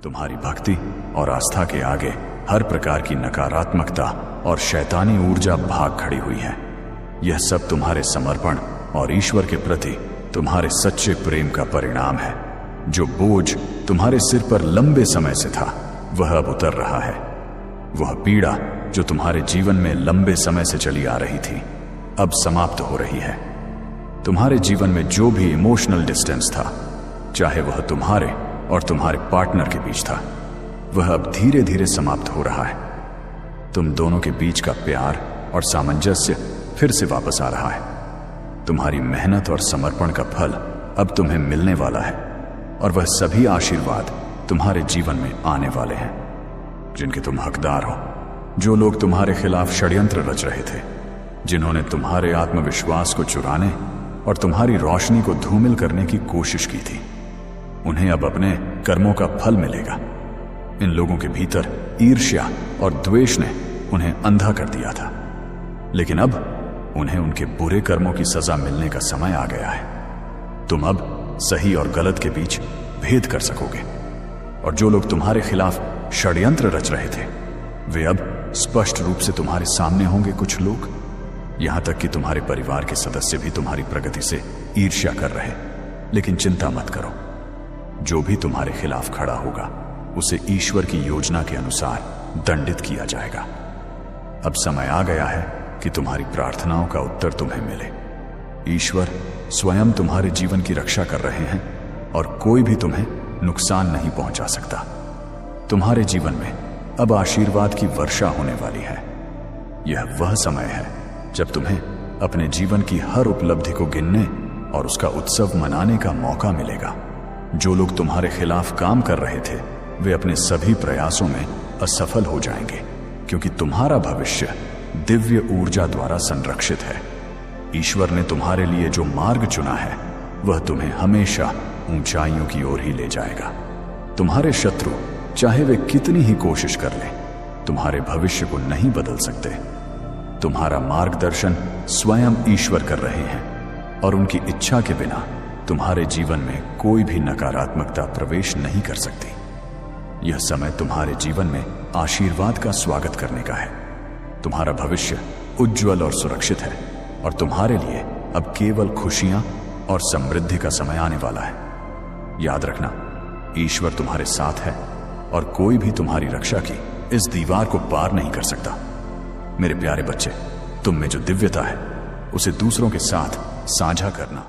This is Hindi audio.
तुम्हारी भक्ति और आस्था के आगे हर प्रकार की नकारात्मकता और शैतानी ऊर्जा भाग खड़ी हुई है। यह सब तुम्हारे समर्पण और ईश्वर के प्रति तुम्हारे सच्चे प्रेम का परिणाम है। जो बोझ तुम्हारे सिर पर लंबे समय से था वह अब उतर रहा है। वह पीड़ा जो तुम्हारे जीवन में लंबे समय से चली आ रही थी अब समाप्त हो रही है। तुम्हारे जीवन में जो भी इमोशनल डिस्टेंस था, चाहे वह तुम्हारे और तुम्हारे पार्टनर के बीच था, वह अब धीरे धीरे समाप्त हो रहा है। तुम दोनों के बीच का प्यार और सामंजस्य फिर से वापस आ रहा है। तुम्हारी मेहनत और समर्पण का फल अब तुम्हें मिलने वाला है और वह सभी आशीर्वाद तुम्हारे जीवन में आने वाले हैं जिनके तुम हकदार हो। जो लोग तुम्हारे खिलाफ षड्यंत्र रच रहे थे, जिन्होंने तुम्हारे आत्मविश्वास को चुराने और तुम्हारी रोशनी को धूमिल करने की कोशिश की थी, उन्हें अब अपने कर्मों का फल मिलेगा। इन लोगों के भीतर ईर्ष्या और द्वेष ने उन्हें अंधा कर दिया था, लेकिन अब उन्हें उनके बुरे कर्मों की सजा मिलने का समय आ गया है। तुम अब सही और गलत के बीच भेद कर सकोगे और जो लोग तुम्हारे खिलाफ षड्यंत्र रच रहे थे वे अब स्पष्ट रूप से तुम्हारे सामने होंगे। कुछ लोग, यहां तक कि तुम्हारे परिवार के सदस्य भी तुम्हारी प्रगति से ईर्ष्या कर रहे। लेकिन चिंता मत करो, जो भी तुम्हारे खिलाफ खड़ा होगा उसे ईश्वर की योजना के अनुसार दंडित किया जाएगा। अब समय आ गया है कि तुम्हारी प्रार्थनाओं का उत्तर तुम्हें मिले। ईश्वर स्वयं तुम्हारे जीवन की रक्षा कर रहे हैं और कोई भी तुम्हें नुकसान नहीं पहुंचा सकता। तुम्हारे जीवन में अब आशीर्वाद की वर्षा होने वाली है। यह वह समय है जब तुम्हें अपने जीवन की हर उपलब्धि को गिनने और उसका उत्सव मनाने का मौका मिलेगा। जो लोग तुम्हारे खिलाफ काम कर रहे थे वे अपने सभी प्रयासों में असफल हो जाएंगे, क्योंकि तुम्हारा भविष्य दिव्य ऊर्जा द्वारा संरक्षित है। ईश्वर ने तुम्हारे लिए जो मार्ग चुना है वह तुम्हें हमेशा ऊंचाइयों की ओर ही ले जाएगा। तुम्हारे शत्रु चाहे वे कितनी ही कोशिश कर लें, तुम्हारे भविष्य को नहीं बदल सकते। तुम्हारा मार्गदर्शन स्वयं ईश्वर कर रहे हैं और उनकी इच्छा के बिना तुम्हारे जीवन में कोई भी नकारात्मकता प्रवेश नहीं कर सकती। यह समय तुम्हारे जीवन में आशीर्वाद का स्वागत करने का है। तुम्हारा भविष्य उज्जवल और सुरक्षित है और तुम्हारे लिए अब केवल खुशियां और समृद्धि का समय आने वाला है। याद रखना, ईश्वर तुम्हारे साथ है और कोई भी तुम्हारी रक्षा की इस दीवार को पार नहीं कर सकता। मेरे प्यारे बच्चे, तुम में जो दिव्यता है उसे दूसरों के साथ साझा करना